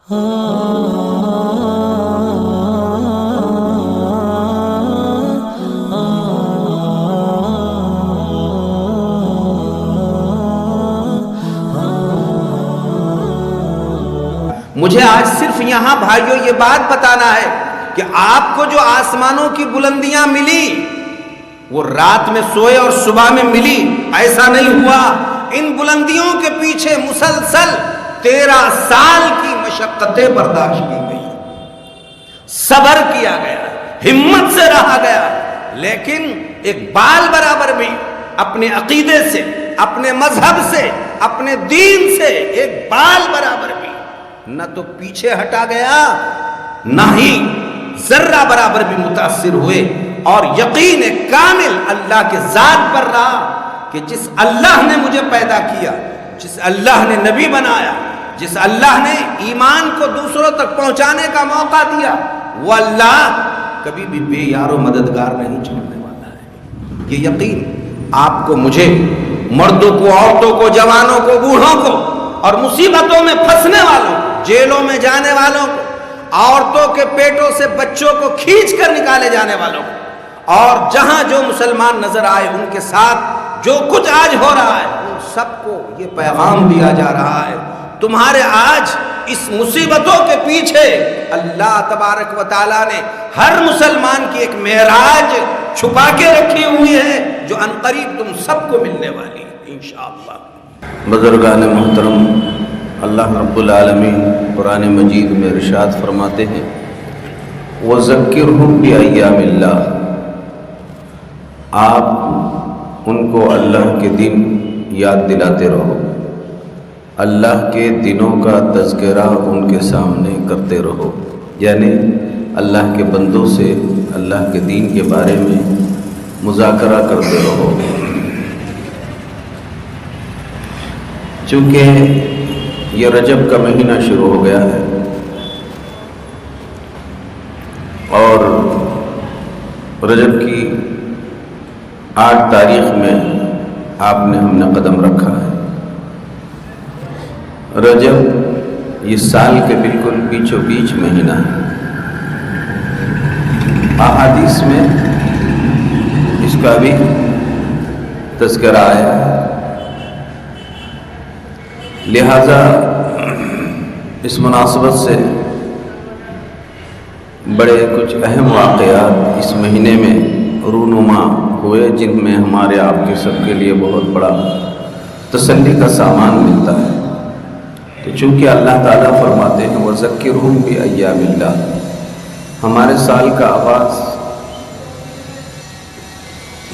مجھے آج صرف یہاں بھائیوں یہ بات بتانا ہے کہ آپ کو جو آسمانوں کی بلندیاں ملی وہ رات میں سوئے اور صبح میں ملی، ایسا نہیں ہوا۔ ان بلندیوں کے پیچھے مسلسل 13 سال کی مشقتیں برداشت کی گئی، صبر کیا گیا، ہمت سے رہا گیا، لیکن ایک بال برابر بھی اپنے عقیدے سے، اپنے مذہب سے، اپنے دین سے ایک بال برابر بھی نہ تو پیچھے ہٹا گیا، نہ ہی ذرہ برابر بھی متاثر ہوئے، اور یقین کامل اللہ کے ذات پر رہا کہ جس اللہ نے مجھے پیدا کیا، جس اللہ نے نبی بنایا، جس اللہ نے ایمان کو دوسروں تک پہنچانے کا موقع دیا، وہ اللہ کبھی بھی بے یار و مددگار نہیں چھوڑنے والا ہے۔ یہ یقین آپ کو، مجھے، مردوں کو، عورتوں کو، جوانوں کو، بوڑھوں کو، اور مصیبتوں میں پھنسنے والوں کو، جیلوں میں جانے والوں کو، عورتوں کے پیٹوں سے بچوں کو کھینچ کر نکالے جانے والوں کو، اور جہاں جو مسلمان نظر آئے ان کے ساتھ جو کچھ آج ہو رہا ہے، ان سب کو یہ پیغام دیا جا رہا ہے، تمہارے آج اس مصیبتوں کے پیچھے اللہ تبارک و تعالیٰ نے ہر مسلمان کی ایک معراج چھپا کے رکھی ہوئی ہے جو عنقریب تم سب کو ملنے والی ہے انشاءاللہ۔ بزرگان محترم، اللہ رب العالمین قرآن مجید میں ارشاد فرماتے ہیں وَذَكِّرْهُمْ بِأَيَّامِ اللَّهِ، آپ ان کو اللہ کے دن یاد دلاتے رہو، اللہ کے دنوں کا تذکرہ ان کے سامنے کرتے رہو، یعنی اللہ کے بندوں سے اللہ کے دین کے بارے میں مذاکرہ کرتے رہو۔ چونکہ یہ رجب کا مہینہ شروع ہو گیا ہے اور رجب کی 8 تاریخ میں آپ نے ہم نے قدم رکھا ہے۔ رجب یہ سال کے بالکل بیچو بیچ مہینہ ہے۔ احادیث میں اس کا بھی تذکرہ آیا ہے، لہذا اس مناسبت سے بڑے کچھ اہم واقعات اس مہینے میں رونما ہوئے جن میں ہمارے آپ کے سب کے لیے بہت بڑا تسلی کا سامان ملتا ہے۔ تو چونکہ اللہ تعالیٰ فرماتے ہیں وَذَكِّرْهُمْ بِأَيَّامِ اللَّهِ، ہمارے سال کا آغاز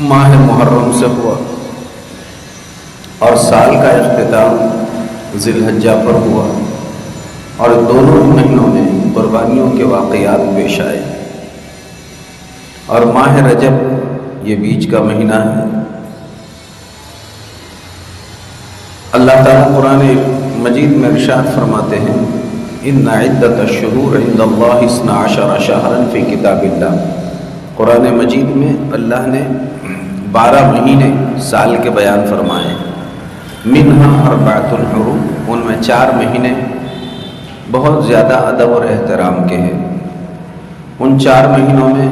ماہ محرم سے ہوا اور سال کا اختتام ذی الحجہ پر ہوا، اور دونوں مہینوں میں قربانیوں کے واقعات پیش آئے، اور ماہ رجب یہ بیچ کا مہینہ ہے۔ اللہ تعالیٰ قرآن مجید میں ارشاد فرماتے ہیں ان عدۃ الشہور عند اللہ 12 شہرا فی کتاب اللہ، قرآن مجید میں اللہ نے 12 مہینے سال کے بیان فرمائے، منہا 4 حرم، ان میں 4 مہینے بہت زیادہ ادب اور احترام کے ہیں۔ ان 4 مہینوں میں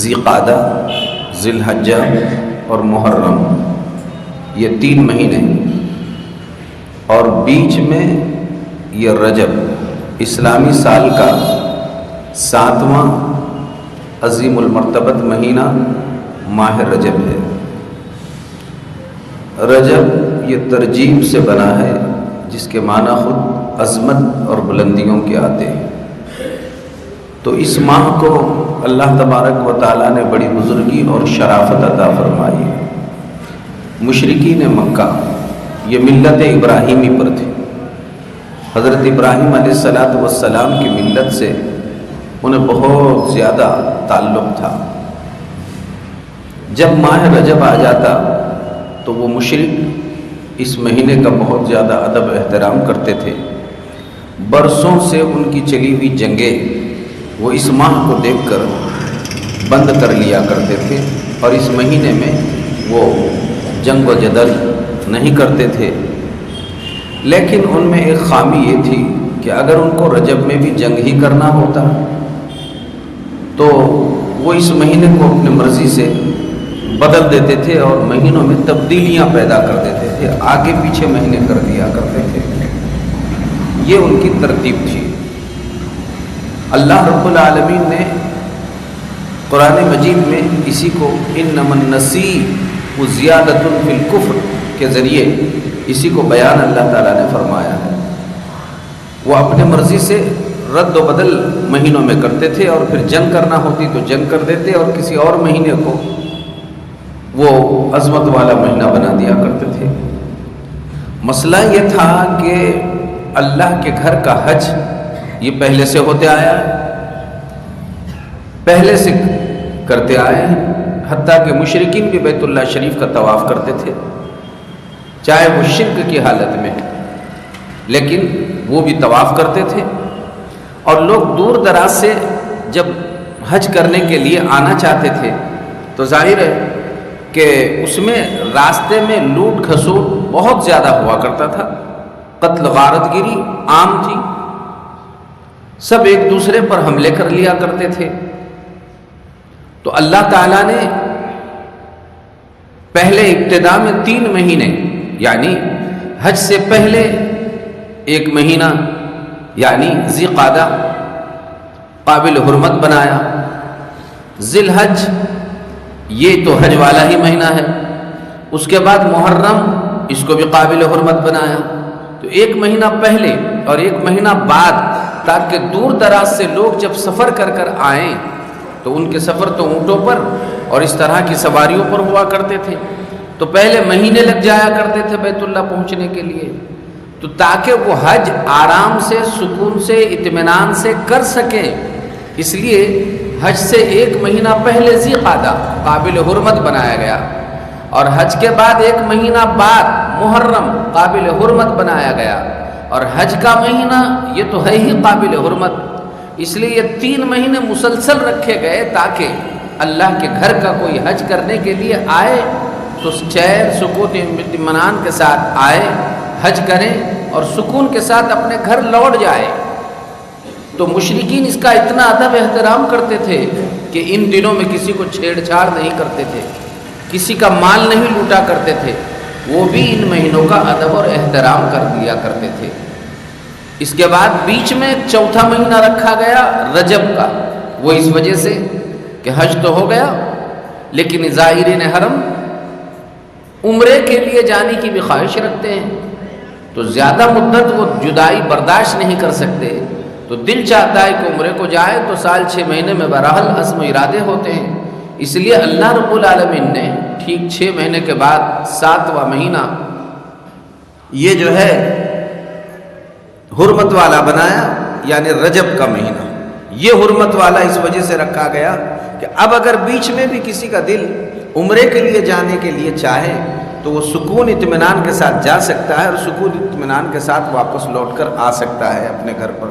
ذی قعدہ، ذی الحجہ اور محرم، یہ 3 مہینے، اور بیچ میں یہ رجب اسلامی سال کا 7واں عظیم المرتبت مہینہ ماہ رجب ہے۔ رجب یہ ترجیب سے بنا ہے جس کے معنی خود عظمت اور بلندیوں کے آتے ہیں۔ تو اس ماہ کو اللہ تبارک و تعالیٰ نے بڑی بزرگی اور شرافت عطا فرمائی ہے۔ مشرکین مکہ یہ ملت ابراہیمی پر تھے، حضرت ابراہیم علیہ السلام کی ملت سے انہیں بہت زیادہ تعلق تھا۔ جب ماہ رجب آ جاتا تو وہ مشرک اس مہینے کا بہت زیادہ ادب احترام کرتے تھے۔ برسوں سے ان کی چلی ہوئی جنگیں وہ اس ماہ کو دیکھ کر بند کر لیا کرتے تھے، اور اس مہینے میں وہ جنگ و جدل نہیں کرتے تھے۔ لیکن ان میں ایک خامی یہ تھی کہ اگر ان کو رجب میں بھی جنگ ہی کرنا ہوتا تو وہ اس مہینے کو اپنی مرضی سے بدل دیتے تھے اور مہینوں میں تبدیلیاں پیدا کر دیتے تھے، آگے پیچھے مہینے کر دیا کرتے تھے۔ یہ ان کی ترتیب تھی۔ اللہ رب العالمین نے قرآن مجید میں اسی کو انما النسیء زیادۃ فی الکفر کے ذریعے اسی کو بیان اللہ تعالیٰ نے فرمایا ہے۔ وہ اپنے مرضی سے رد و بدل مہینوں میں کرتے تھے، اور پھر جنگ کرنا ہوتی تو جنگ کر دیتے اور کسی اور مہینے کو وہ عظمت والا مہینہ بنا دیا کرتے تھے۔ مسئلہ یہ تھا کہ اللہ کے گھر کا حج یہ پہلے سے ہوتے آیا ہے، پہلے سے کرتے آئے ہیں، حتیٰ کہ مشرکین بھی بیت اللہ شریف کا طواف کرتے تھے، چاہے وہ شرک کی حالت میں، لیکن وہ بھی طواف کرتے تھے۔ اور لوگ دور دراز سے جب حج کرنے کے لیے آنا چاہتے تھے تو ظاہر ہے کہ اس میں راستے میں لوٹ کھسوٹ بہت زیادہ ہوا کرتا تھا، قتل غارت گیری عام تھی، سب ایک دوسرے پر حملے کر لیا کرتے تھے۔ تو اللہ تعالیٰ نے پہلے ابتدا میں 3 مہینے یعنی حج سے پہلے 1 مہینہ یعنی ذی قعدہ قابل حرمت بنایا، ذی الحج یہ تو حج والا ہی مہینہ ہے، اس کے بعد محرم اس کو بھی قابل حرمت بنایا۔ تو 1 مہینہ پہلے اور 1 مہینہ بعد، تاکہ دور دراز سے لوگ جب سفر کر کر آئیں تو ان کے سفر تو اونٹوں پر اور اس طرح کی سواریوں پر ہوا کرتے تھے، تو پہلے مہینے لگ جایا کرتے تھے بیت اللہ پہنچنے کے لیے، تو تاکہ وہ حج آرام سے، سکون سے، اطمینان سے کر سکیں، اس لیے حج سے 1 مہینہ پہلے ذی قعدہ قابل حرمت بنایا گیا، اور حج کے بعد 1 مہینہ بعد محرم قابل حرمت بنایا گیا، اور حج کا مہینہ یہ تو ہے ہی قابل حرمت، اس لیے یہ 3 مہینے مسلسل رکھے گئے تاکہ اللہ کے گھر کا کوئی حج کرنے کے لیے آئے تو چین سکون اطمینان کے ساتھ آئے، حج کریں اور سکون کے ساتھ اپنے گھر لوٹ جائے۔ تو مشرکین اس کا اتنا ادب احترام کرتے تھے کہ ان دنوں میں کسی کو چھیڑ چھاڑ نہیں کرتے تھے، کسی کا مال نہیں لوٹا کرتے تھے، وہ بھی ان مہینوں کا ادب اور احترام کر دیا کرتے تھے۔ اس کے بعد بیچ میں 4تھا مہینہ رکھا گیا رجب کا، وہ اس وجہ سے کہ حج تو ہو گیا لیکن زائرین حرم عمرے کے لیے جانے کی بھی خواہش رکھتے ہیں، تو زیادہ مدت وہ جدائی برداشت نہیں کر سکتے، تو دل چاہتا ہے کہ عمرے کو جائے تو سال 6 مہینے میں بہرحال عزم و ارادے ہوتے ہیں، اس لیے اللہ رب العالمین نے ٹھیک 6 مہینے کے بعد 7واں مہینہ یہ جو ہے حرمت والا بنایا، یعنی رجب کا مہینہ۔ یہ حرمت والا اس وجہ سے رکھا گیا کہ اب اگر بیچ میں بھی کسی کا دل عمرے کے لیے جانے کے لیے چاہے تو وہ سکون اطمینان کے ساتھ جا سکتا ہے اور سکون اطمینان کے ساتھ واپس لوٹ کر آ سکتا ہے اپنے گھر پر۔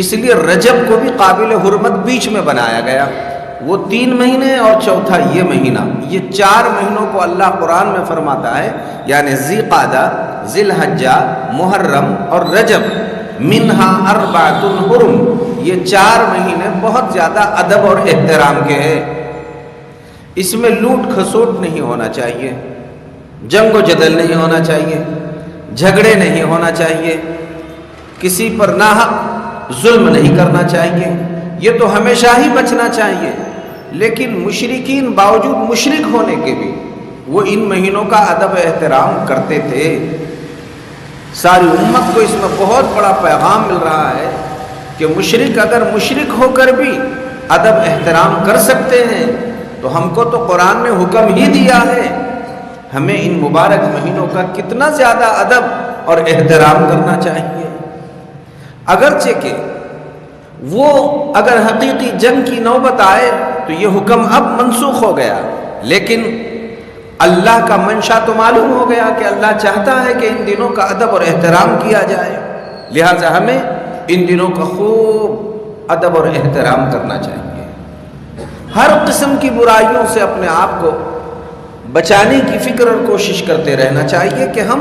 اس لیے رجب کو بھی قابل حرمت بیچ میں بنایا گیا، وہ 3 مہینے اور 4تھا یہ مہینہ، یہ 4 مہینوں کو اللہ قرآن میں فرماتا ہے، یعنی ذی قعدہ، ذی الحجہ، محرم اور رجب، منہا 4 حرم، یہ 4 مہینے بہت زیادہ ادب اور احترام کے ہیں۔ اس میں لوٹ کھسوٹ نہیں ہونا چاہیے، جنگ و جدل نہیں ہونا چاہیے، جھگڑے نہیں ہونا چاہیے، کسی پر ناحق ظلم نہیں کرنا چاہیے، یہ تو ہمیشہ ہی بچنا چاہیے۔ لیکن مشرکین باوجود مشرک ہونے کے بھی وہ ان مہینوں کا ادب احترام کرتے تھے۔ ساری امت کو اس میں بہت بڑا پیغام مل رہا ہے کہ مشرک اگر مشرک ہو کر بھی ادب احترام کر سکتے ہیں تو ہم کو تو قرآن نے حکم ہی دیا ہے، ہمیں ان مبارک مہینوں کا کتنا زیادہ ادب اور احترام کرنا چاہیے۔ اگرچہ کہ وہ اگر حقیقی جنگ کی نوبت آئے تو یہ حکم اب منسوخ ہو گیا، لیکن اللہ کا منشا تو معلوم ہو گیا کہ اللہ چاہتا ہے کہ ان دنوں کا ادب اور احترام کیا جائے، لہٰذا ہمیں ان دنوں کا خوب ادب اور احترام کرنا چاہیے۔ ہر قسم کی برائیوں سے اپنے آپ کو بچانے کی فکر اور کوشش کرتے رہنا چاہیے کہ ہم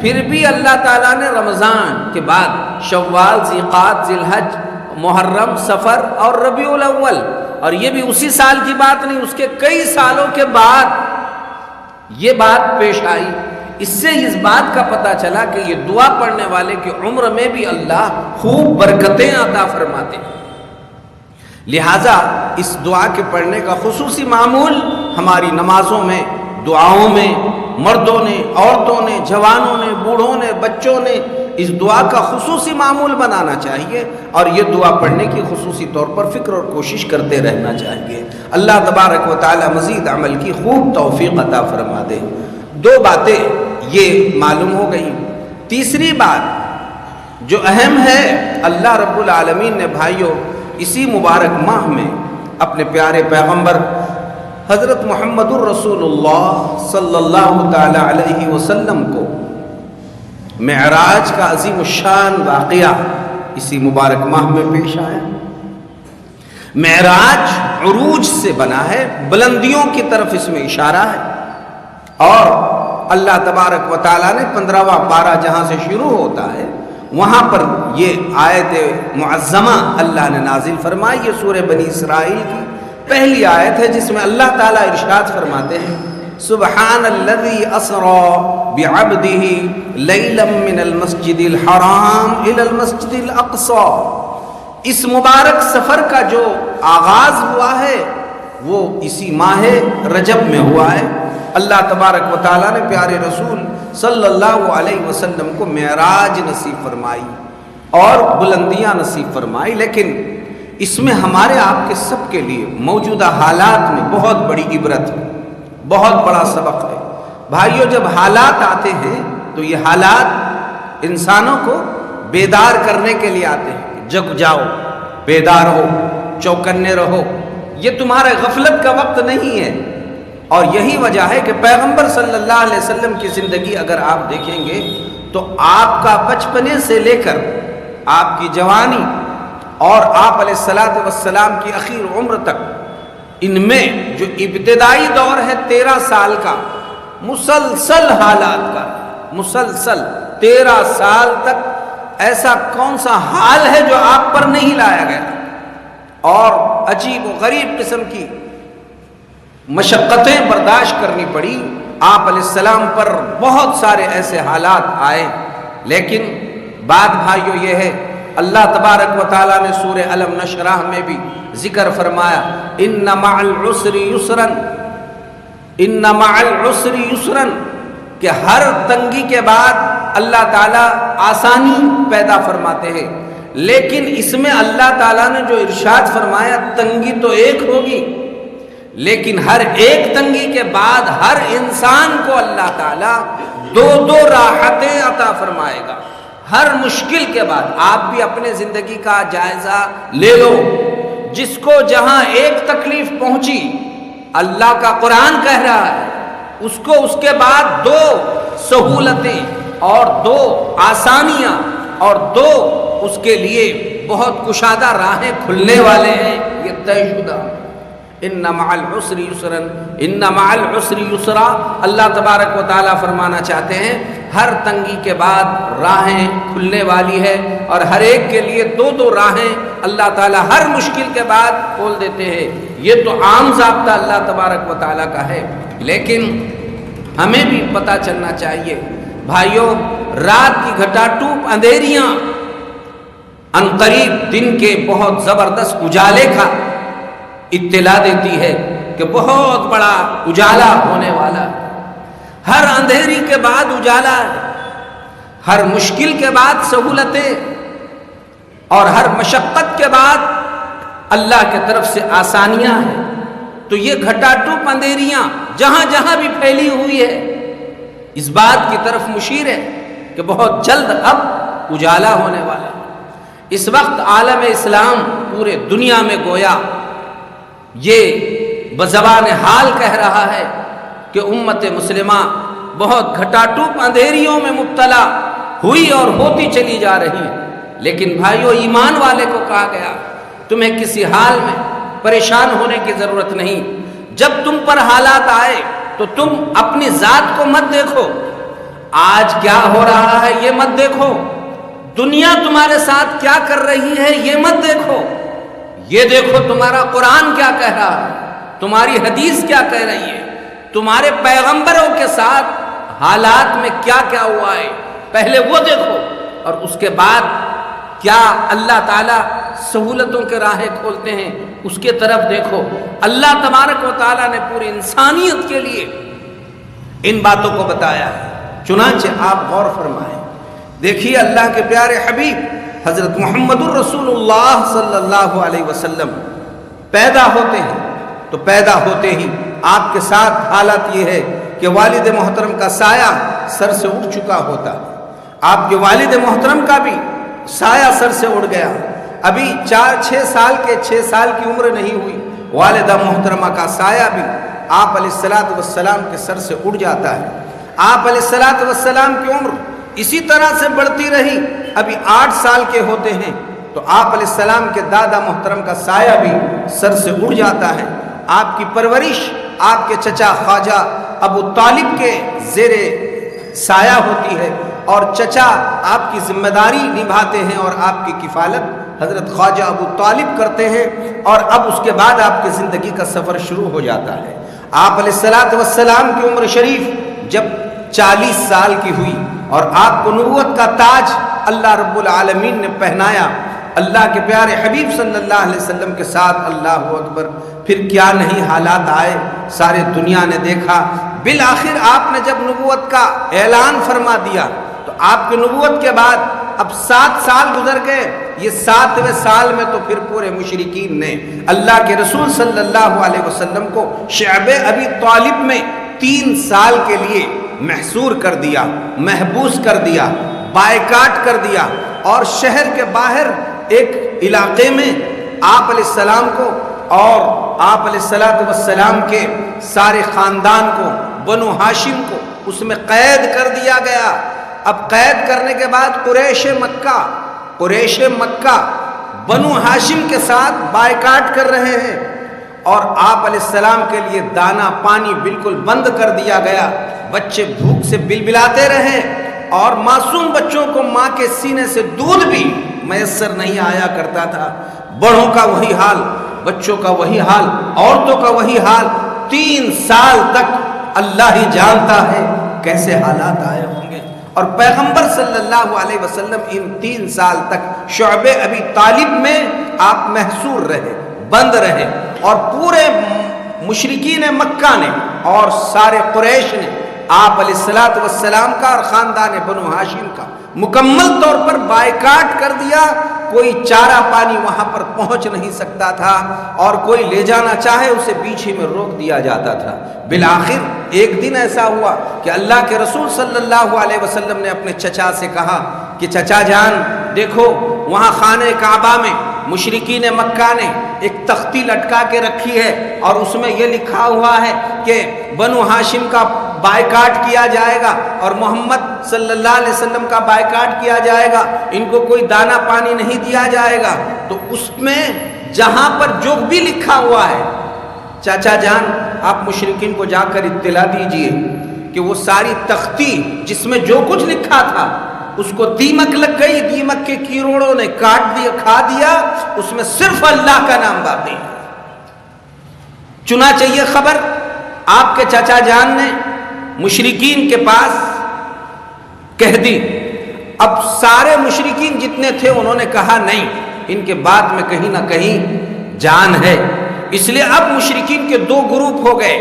پھر بھی اللہ تعالیٰ نے رمضان کے بعد شوال، ذیقعد، ذی الحج، محرم، سفر اور ربیع الاول، اور یہ بھی اسی سال کی بات نہیں، اس کے کئی سالوں کے بعد یہ بات پیش آئی۔ اس سے اس بات کا پتہ چلا کہ یہ دعا پڑھنے والے کی عمر میں بھی اللہ خوب برکتیں عطا فرماتے ہیں۔ لہٰذا اس دعا کے پڑھنے کا خصوصی معمول ہماری نمازوں میں، دعاؤں میں، مردوں نے، عورتوں نے، جوانوں نے، بوڑھوں نے، بچوں نے اس دعا کا خصوصی معمول بنانا چاہیے، اور یہ دعا پڑھنے کی خصوصی طور پر فکر اور کوشش کرتے رہنا چاہیے۔ اللہ تبارک و تعالی مزید عمل کی خوب توفیق عطا فرما دے۔ دو باتیں یہ معلوم ہو گئی۔ تیسری بات جو اہم ہے، اللہ رب العالمین نے بھائیوں اسی مبارک ماہ میں اپنے پیارے پیغمبر حضرت محمد الرسول اللہ صلی اللہ تعالی علیہ وسلم کو معراج کا عظیم الشان واقعہ اسی مبارک ماہ میں پیش آیا۔ معراج عروج سے بنا ہے، بلندیوں کی طرف اس میں اشارہ ہے، اور اللہ تبارک و تعالیٰ نے 15واں پارہ جہاں سے شروع ہوتا ہے وہاں پر یہ آیت معظمہ اللہ نے نازل فرمائی۔ یہ سورہ بنی اسرائیل کی پہلی آیت ہے جس میں اللہ تعالیٰ ارشاد فرماتے ہیں سبحان الذی اسری بعبدہ لیلا من المسجد الحرام الی المسجد الاقصی۔ اس مبارک سفر کا جو آغاز ہوا ہے وہ اسی ماہ رجب میں ہوا ہے۔ اللہ تبارک و تعالیٰ نے پیارے رسول صلی اللہ علیہ وسلم کو معراج نصیب فرمائی اور بلندیاں نصیب فرمائی، لیکن اس میں ہمارے آپ کے سب کے لیے موجودہ حالات میں بہت بڑی عبرت ہے، بہت بڑا سبق ہے۔ بھائیو، جب حالات آتے ہیں تو یہ حالات انسانوں کو بیدار کرنے کے لیے آتے ہیں۔ جگ جاؤ، بیدار ہو، چوکنے رہو، یہ تمہارے غفلت کا وقت نہیں ہے۔ اور یہی وجہ ہے کہ پیغمبر صلی اللہ علیہ وسلم کی زندگی اگر آپ دیکھیں گے تو آپ کا بچپنے سے لے کر آپ کی جوانی اور آپ علیہ السلام کی اخیر عمر تک، ان میں جو ابتدائی دور ہے 13 سال کا، مسلسل حالات کا، مسلسل 13 سال تک ایسا کون سا حال ہے جو آپ پر نہیں لایا گیا، اور عجیب و غریب قسم کی مشقتیں برداشت کرنی پڑی۔ آپ علیہ السلام پر بہت سارے ایسے حالات آئے، لیکن بات بھائیو یہ ہے، اللہ تبارک و تعالیٰ نے سورہ الم نشرح میں بھی ذکر فرمایا ان مع العسر یسرا، ان مع العسر یسرا، کہ ہر تنگی کے بعد اللہ تعالیٰ آسانی پیدا فرماتے ہیں، لیکن اس میں اللہ تعالیٰ نے جو ارشاد فرمایا تنگی تو ایک ہوگی، لیکن ہر ایک تنگی کے بعد ہر انسان کو اللہ تعالیٰ 2 راحتیں عطا فرمائے گا۔ ہر مشکل کے بعد آپ بھی اپنے زندگی کا جائزہ لے لو، جس کو جہاں ایک تکلیف پہنچی، اللہ کا قرآن کہہ رہا ہے اس کو اس کے بعد 2 سہولتیں اور 2 آسانیاں اور 2 اس کے لیے بہت کشادہ راہیں کھلنے والے ہیں، یہ طے شدہ۔ ان مع العسر یسرا، ان مع العسر یسرا، اللہ تبارک و تعالیٰ فرمانا چاہتے ہیں ہر تنگی کے بعد راہیں کھلنے والی ہے، اور ہر ایک کے لیے 2 راہیں اللہ تعالیٰ ہر مشکل کے بعد کھول دیتے ہیں۔ یہ تو عام ضابطہ اللہ تبارک و تعالیٰ کا ہے، لیکن ہمیں بھی پتہ چلنا چاہیے بھائیوں، رات کی گھٹا ٹوپ اندھیریاں عنقریب دن کے بہت زبردست اجالے کا اطلاع دیتی ہے کہ بہت بڑا اجالا ہونے والا ہے۔ ہر اندھیری کے بعد اجالا ہے، ہر مشکل کے بعد سہولتیں، اور ہر مشقت کے بعد اللہ کی طرف سے آسانیاں ہیں۔ تو یہ گھٹا ٹوپ اندھیریاں جہاں جہاں بھی پھیلی ہوئی ہے، اس بات کی طرف مشیر ہے کہ بہت جلد اب اجالا ہونے والا ہے۔ اس وقت عالم اسلام پورے دنیا میں گویا یہ بزبان حال کہہ رہا ہے کہ امت مسلمہ بہت گھٹاٹوپ اندھیریوں میں مبتلا ہوئی اور ہوتی چلی جا رہی ہے، لیکن بھائیو ایمان والے کو کہا گیا تمہیں کسی حال میں پریشان ہونے کی ضرورت نہیں۔ جب تم پر حالات آئے تو تم اپنی ذات کو مت دیکھو، آج کیا ہو رہا ہے یہ مت دیکھو، دنیا تمہارے ساتھ کیا کر رہی ہے یہ مت دیکھو، یہ دیکھو تمہارا قرآن کیا کہہ رہا ہے، تمہاری حدیث کیا کہہ رہی ہے، تمہارے پیغمبروں کے ساتھ حالات میں کیا کیا ہوا ہے، پہلے وہ دیکھو، اور اس کے بعد کیا اللہ تعالیٰ سہولتوں کے راہیں کھولتے ہیں اس کے طرف دیکھو۔ اللہ تبارک و تعالیٰ نے پوری انسانیت کے لیے ان باتوں کو بتایا ہے۔ چنانچہ آپ غور فرمائیں، دیکھیے اللہ کے پیارے حبیب حضرت محمد الرسول اللہ صلی اللہ علیہ وسلم پیدا ہوتے ہیں تو پیدا ہوتے ہی آپ کے ساتھ حالت یہ ہے کہ والد محترم کا سایہ سر سے اٹھ چکا ہوتا، آپ کے والد محترم کا بھی سایہ سر سے اڑ گیا، ابھی 6 سال کی عمر نہیں ہوئی، والدہ محترمہ کا سایہ بھی آپ علیہ السلام کے سر سے اڑ جاتا ہے۔ آپ علیہ السلام کی عمر اسی طرح سے بڑھتی رہی، ابھی 8 سال کے ہوتے ہیں تو آپ علیہ السلام کے دادا محترم کا سایہ بھی سر سے اڑ جاتا ہے۔ آپ کی پرورش آپ کے چچا خواجہ ابو طالب کے زیر سایہ ہوتی ہے، اور چچا آپ کی ذمہ داری نبھاتے ہیں اور آپ کی کفالت حضرت خواجہ ابو طالب کرتے ہیں، اور اب اس کے بعد آپ کی زندگی کا سفر شروع ہو جاتا ہے۔ آپ علیہ السلام کی عمر شریف جب 40 سال کی ہوئی اور آپ کو نبوت کا تاج اللہ رب العالمین نے پہنایا، اللہ کے پیارے حبیب صلی اللہ علیہ وسلم کے ساتھ، اللہ اکبر، پھر کیا نہیں حالات آئے، سارے دنیا نے دیکھا۔ بالآخر آپ نے جب نبوت کا اعلان فرما دیا تو آپ کی نبوت کے بعد اب 7 سال گزر گئے، یہ 7ویں سال میں تو پھر پورے مشرکین نے اللہ کے رسول صلی اللہ علیہ وسلم کو شعب ابی طالب میں 3 سال کے لیے محصور کر دیا، محبوس کر دیا، بائیکاٹ کر دیا، اور شہر کے باہر ایک علاقے میں آپ علیہ السلام کو اور آپ علیہ السلام کے سارے خاندان کو، بنو ہاشم کو اس میں قید کر دیا گیا۔ اب قید کرنے کے بعد قریش مکہ بنو ہاشم کے ساتھ بائیکاٹ کر رہے ہیں، اور آپ علیہ السلام کے لیے دانا پانی بالکل بند کر دیا گیا، بچے بھوک سے بلبلاتے رہے، اور معصوم بچوں کو ماں کے سینے سے دودھ بھی میسر نہیں آیا کرتا تھا۔ بڑوں کا وہی حال، بچوں کا وہی حال، عورتوں کا وہی حال۔ 3 سال تک اللہ ہی جانتا ہے کیسے حالات آئے ہوں گے، اور پیغمبر صلی اللہ علیہ وسلم ان 3 سال تک شعب ابی طالب میں آپ محصور رہے، بند رہے، اور پورے مشرکین مکہ نے اور سارے قریش نے آپ علیہ السلام کا اور خاندان بنو ہاشم کا مکمل طور پر بائیکاٹ کر دیا۔ کوئی چارہ پانی وہاں پر پہنچ نہیں سکتا تھا، اور کوئی لے جانا چاہے اسے بیچ ہی میں روک دیا جاتا تھا۔ بالآخر ایک دن ایسا ہوا کہ اللہ کے رسول صلی اللہ علیہ وسلم نے اپنے چچا سے کہا کہ چچا جان دیکھو، وہاں خانہ کعبہ میں مشرکین مکہ نے ایک تختی لٹکا کے رکھی ہے، اور اس میں یہ لکھا ہوا ہے کہ بنو ہاشم کا بائیکاٹ کیا جائے گا اور محمد صلی اللہ علیہ وسلم کا بائیکاٹ کیا جائے گا، ان کو کوئی دانہ پانی نہیں دیا جائے گا۔ تو اس میں جہاں پر جو بھی لکھا ہوا ہے، چاچا جان آپ مشرکین کو جا کر اطلاع دیجئے کہ وہ ساری تختی جس میں جو کچھ لکھا تھا اس کو دیمک لگ گئی، دیمک کے کیڑوں نے کاٹ دیا، کھا دیا، اس میں صرف اللہ کا نام باقی ہے۔ چنانچہ یہ خبر آپ کے چچا جان نے مشرکین کے پاس کہہ دی۔ اب سارے مشرکین جتنے تھے انہوں نے کہا نہیں، ان کے بعد میں کہیں نہ کہیں جان ہے، اس لیے اب مشرکین کے 2 گروپ ہو گئے،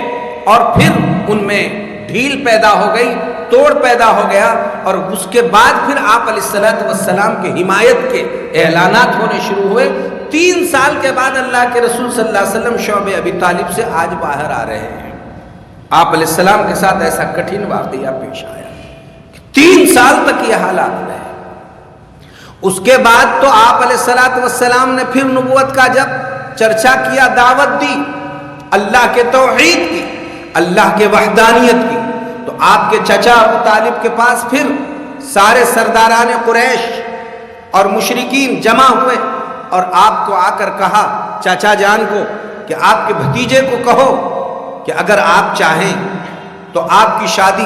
اور پھر ان میں ڈھیل پیدا ہو گئی، توڑ پیدا ہو گیا، اور اس کے بعد پھر آپ علیہ السلام کے حمایت کے اعلانات ہونے شروع ہوئے۔ 3 سال کے بعد اللہ کے رسول صلی اللہ علیہ وسلم شعب ابی طالب سے آج باہر آ رہے ہیں۔ آپ علیہ السلام کے ساتھ ایسا کٹھن واقعہ پیش آیا، 3 سال تک یہ حالات رہے۔ اس کے بعد تو آپ علیہ السلام نے پھر نبوت کا جب چرچا کیا، دعوت دی اللہ کے توحید کی، اللہ کے وحدانیت کی، تو آپ کے چچا ابو طالب کے پاس پھر سارے سرداران قریش اور مشرکین جمع ہوئے، اور آپ کو آ کر کہا چاچا جان کو کہ آپ کے بھتیجے کو کہو کہ اگر آپ چاہیں تو آپ کی شادی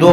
2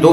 2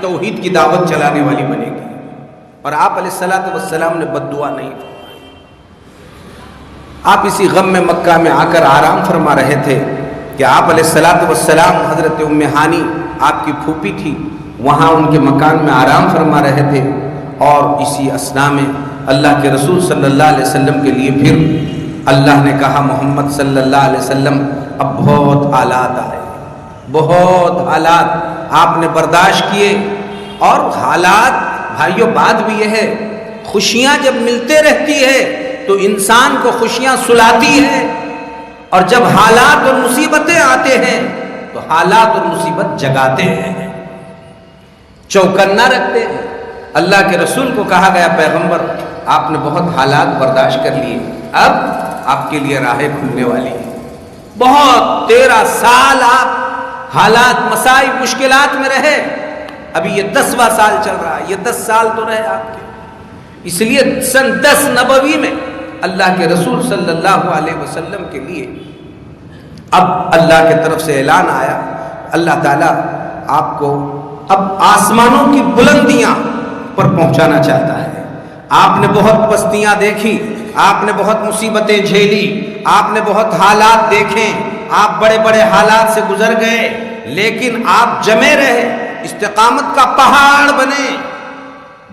توحید کی دعوت چلانے والی بنے گی۔ اور آپ علیہ الصلوۃ والسلام نے بد دعا نہیں فرمائی۔ آپ اسی غم میں مکہ میں آ کر آرام فرما رہے تھے کہ آپ علیہ الصلوۃ والسلام حضرت ام ہانی آپ کی پھوپھی تھی، وہاں ان کے مکان میں آرام فرما رہے تھے، اور اسی اثناء میں اللہ کے رسول صلی اللہ علیہ وسلم کے لیے پھر اللہ نے کہا محمد صلی اللہ علیہ وسلم اب بہت حالات آئے، بہت حالات آپ نے برداشت کیے۔ اور حالات بھائیوں بات بھی یہ ہے، خوشیاں جب ملتے رہتی ہے تو انسان کو خوشیاں سلاتی ہے، اور جب حالات اور مصیبتیں آتے ہیں تو حالات اور مصیبت جگاتے ہیں، چوکنا رکھتے ہیں۔ اللہ کے رسول کو کہا گیا پیغمبر آپ نے بہت حالات برداشت کر لیے، اب آپ کے لیے راہیں کھلنے والی ہیں۔ بہت 13 سال آپ حالات مسائب مشکلات میں رہے، ابھی یہ 10واں سال چل رہا ہے، یہ 10 سال تو رہے آپ کے۔ اس لیے سن 10 نبوی میں اللہ کے رسول صلی اللہ علیہ وسلم کے لیے اب اللہ کی طرف سے اعلان آیا، اللہ تعالیٰ آپ کو اب آسمانوں کی بلندیاں پر پہنچانا چاہتا ہے۔ آپ نے بہت پستیاں دیکھی، آپ نے بہت مصیبتیں جھیلی، آپ نے بہت حالات دیکھے، آپ بڑے بڑے حالات سے گزر گئے، لیکن آپ جمے رہے، استقامت کا پہاڑ بنے۔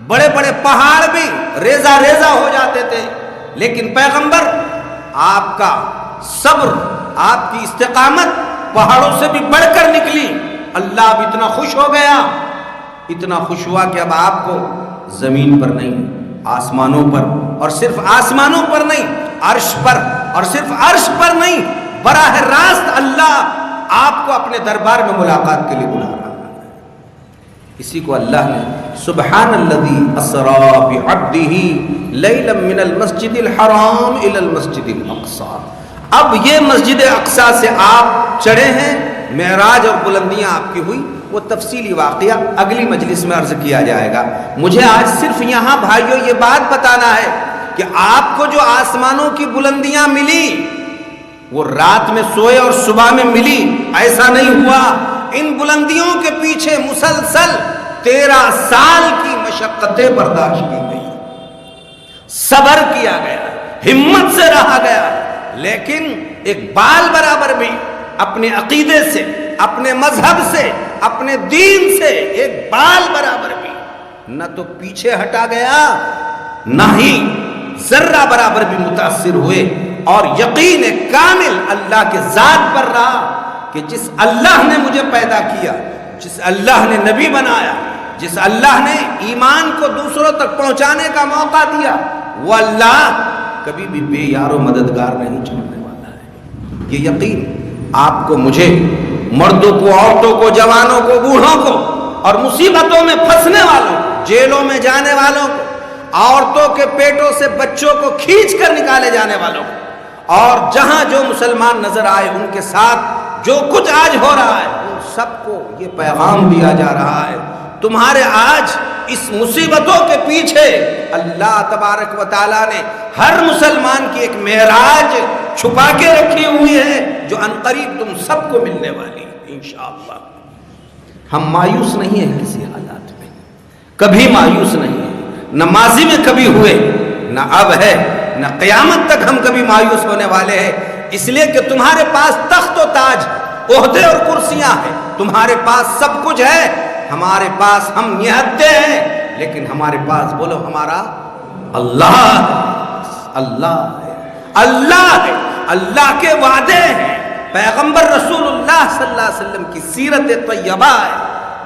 بڑے بڑے پہاڑ بھی ریزہ ریزہ ہو جاتے تھے، لیکن پیغمبر آپ کا صبر، آپ کی استقامت پہاڑوں سے بھی بڑھ کر نکلی۔ اللہ اب اتنا خوش ہو گیا، اتنا خوش ہوا کہ اب آپ کو زمین پر نہیں، آسمانوں پر، اور صرف آسمانوں پر نہیں، عرش پر، اور صرف عرش پر نہیں، براہ راست اللہ آپ کو اپنے دربار میں ملاقات کے لیے بلا رہا ہے۔ اسی کو اللہ نے سبحان الذی اسری بعبدہ لیلا من المسجد الحرام الی المسجد الاقصی۔ اب یہ مسجد اقصی سے آپ چڑھے ہیں، معراج اور بلندیاں آپ کی ہوئی، وہ تفصیلی واقعہ اگلی مجلس میں عرض کیا جائے گا۔ مجھے آج صرف یہاں بھائیوں یہ بات بتانا ہے کہ آپ کو جو آسمانوں کی بلندیاں ملی وہ رات میں سوئے اور صبح میں ملی، ایسا نہیں ہوا۔ ان بلندیوں کے پیچھے مسلسل 13 سال کی مشقتیں برداشت کی گئی، صبر کیا گیا، ہمت سے رہا گیا، لیکن ایک بال برابر بھی اپنے عقیدے سے، اپنے مذہب سے، اپنے دین سے ایک بال برابر بھی نہ تو پیچھے ہٹا گیا، نہ ہی ذرہ برابر بھی متاثر ہوئے، اور یقین کامل اللہ کے ذات پر رہا کہ جس اللہ نے مجھے پیدا کیا، جس اللہ نے نبی بنایا، جس اللہ نے ایمان کو دوسروں تک پہنچانے کا موقع دیا، وہ اللہ کبھی بھی بے یار و مددگار نہیں چھوڑنے والا ہے۔ یہ یقین آپ کو، مجھے، مردوں کو، عورتوں کو، جوانوں کو، بوڑھوں کو، اور مصیبتوں میں پھنسنے والوں کو، جیلوں میں جانے والوں کو، عورتوں کے پیٹوں سے بچوں کو کھینچ کر نکالے جانے والوں کو، اور جہاں جو مسلمان نظر آئے ان کے ساتھ جو کچھ آج ہو رہا ہے، ان سب کو یہ پیغام دیا جا رہا ہے، تمہارے آج اس مصیبتوں کے پیچھے اللہ تبارک و تعالیٰ نے ہر مسلمان کی ایک معراج چھپا کے رکھی ہوئی ہے، جو عنقریب تم سب کو ملنے والی ہے انشاءاللہ۔ ہم مایوس نہیں ہیں کسی حالات میں، کبھی مایوس نہیں ہیں، نہ ماضی میں کبھی ہوئے، نہ اب ہے، نہ قیامت تک ہم کبھی مایوس ہونے والے ہیں، اس لیے کہ تمہارے پاس تخت و تاج، عہدے اور کرسیاں ہیں، تمہارے پاس سب کچھ ہے، ہمارے پاس ہم نہتے ہیں، لیکن ہمارے پاس بولو ہمارا اللہ ہے، اللہ ہے، اللہ ہے، اللہ کے وعدے ہیں، پیغمبر رسول اللہ صلی اللہ علیہ وسلم کی سیرت طیبہ ہے،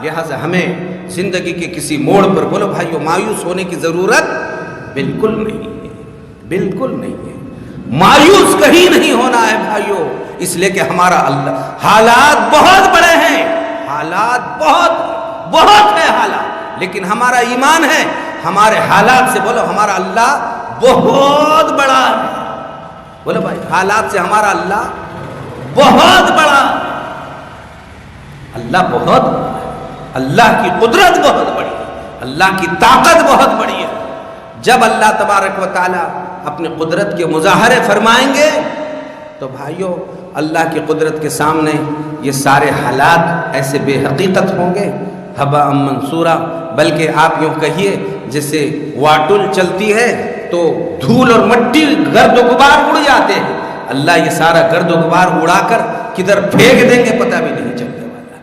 لہذا ہمیں زندگی کے کسی موڑ پر بولو بھائیو مایوس ہونے کی ضرورت بالکل نہیں ہے، بالکل نہیں ہے، مایوس کہیں نہیں ہونا ہے بھائیو، اس لیے کہ ہمارا اللہ، حالات بہت بڑے ہیں، حالات بہت ہے حالات، لیکن ہمارا ایمان ہے، ہمارے حالات سے بولو ہمارا اللہ بہت بڑا ہے، بولو بھائی حالات سے ہمارا اللہ بہت بڑا، اللہ بہت بڑا ہے، اللہ کی قدرت بہت بڑی ہے، اللہ کی طاقت بہت بڑی ہے۔ جب اللہ تبارک و تعالی اپنی قدرت کے مظاہرے فرمائیں گے تو بھائیو اللہ کی قدرت کے سامنے یہ سارے حالات ایسے بے حقیقت ہوں گے ہبا منصورا، بلکہ آپ یوں کہیے جیسے واٹل چلتی ہے تو دھول اور مٹی گرد و غبار اڑ جاتے ہیں، اللہ یہ سارا گرد و غبار اڑا کر کدھر پھینک دیں گے پتہ بھی نہیں چلنے والا۔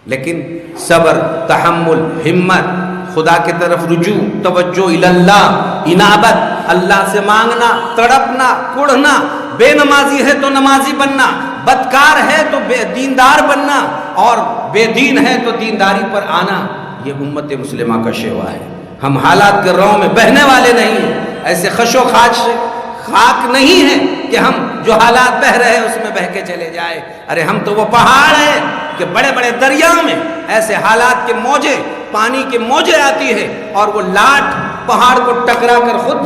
لیکن صبر، تحمل، ہمت، خدا کی طرف رجوع، توجہ اللہ، انابت، اللہ سے مانگنا، تڑپنا، کڑھنا، بے نمازی ہے تو نمازی بننا، بدکار ہے تو دیندار بننا، اور بے دین ہے تو دینداری پر آنا، یہ امت مسلمہ کا شیوا ہے۔ ہم حالات کے روں میں بہنے والے نہیں، ایسے خش و خاک نہیں ہیں کہ ہم جو حالات بہ رہے ہیں اس میں بہ کے چلے جائے۔ ارے ہم تو وہ پہاڑ ہیں کہ بڑے بڑے دریاؤں میں ایسے حالات کے موجے، پانی کے موجے آتی ہے اور وہ لاٹ پہاڑ کو ٹکرا کر خود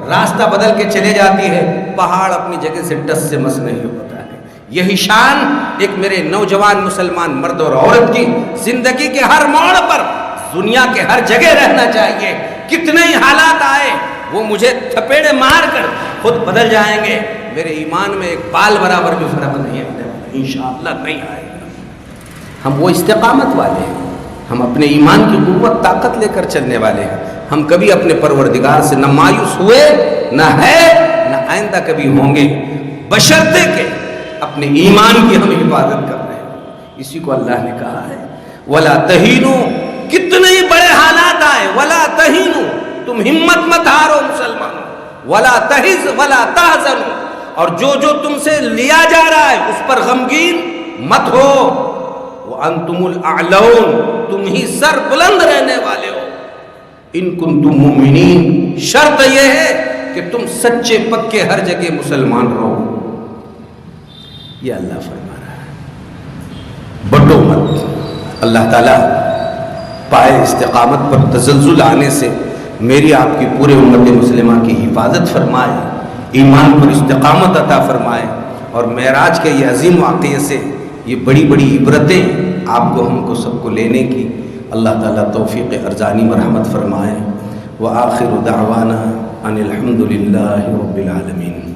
راستہ بدل کے چلے جاتی ہے، پہاڑ اپنی جگہ سے ٹس سے مس نہیں ہوتا ہے۔ یہی شان ایک میرے نوجوان مسلمان مرد اور عورت کی زندگی کے ہر موڑ پر، دنیا کے ہر جگہ رہنا چاہیے۔ کتنے ہی حالات آئے وہ مجھے تھپیڑے مار کر خود بدل جائیں گے، میرے ایمان میں ایک بال برابر بھی فرق نہیں ہے، انشاءاللہ نہیں آئے گا۔ ہم وہ استقامت والے ہیں، ہم اپنے ایمان کی قوت طاقت لے کر چلنے والے ہیں۔ ہم کبھی اپنے پروردگار سے نہ مایوس ہوئے، نہ ہے، نہ آئندہ کبھی ہوں گے، بشرطے کہ اپنے ایمان کی ہم حفاظت کر رہے ہیں۔ اسی کو اللہ نے کہا ہے وَلَا تَهِنُوا، کتنے ہی بڑے حالات آئے، وَلَا تَهِنُوا، تم ہمت مت ہارو مسلمانوں، وَلَا تَهِزْ وَلَا تَحْزَنُوا، اور جو تم سے لیا جا رہا ہے اس پر غمگین مت ہو، وَأَنْتُمُ الْأَعْلَوْنَ، تم ہی سر بلند رہنے والے ہو، ان کنتم مومنین، شرط یہ ہے کہ تم سچے پکے ہر جگہ مسلمان رہو۔ یہ اللہ فرما رہا ہے، بٹو مت۔ اللہ تعالیٰ پائے استقامت پر تزلزل آنے سے میری آپ کی پورے امت مسلمہ کی حفاظت فرمائے، ایمان پر استقامت عطا فرمائے، اور معراج کے یہ عظیم واقعے سے یہ بڑی بڑی عبرتیں آپ کو، ہم کو، سب کو لینے کی اللہ تعالیٰ توفیق ارزانی مرحمت فرمائے۔ وآخر دعوانا ان الحمد للہ رب العالمین۔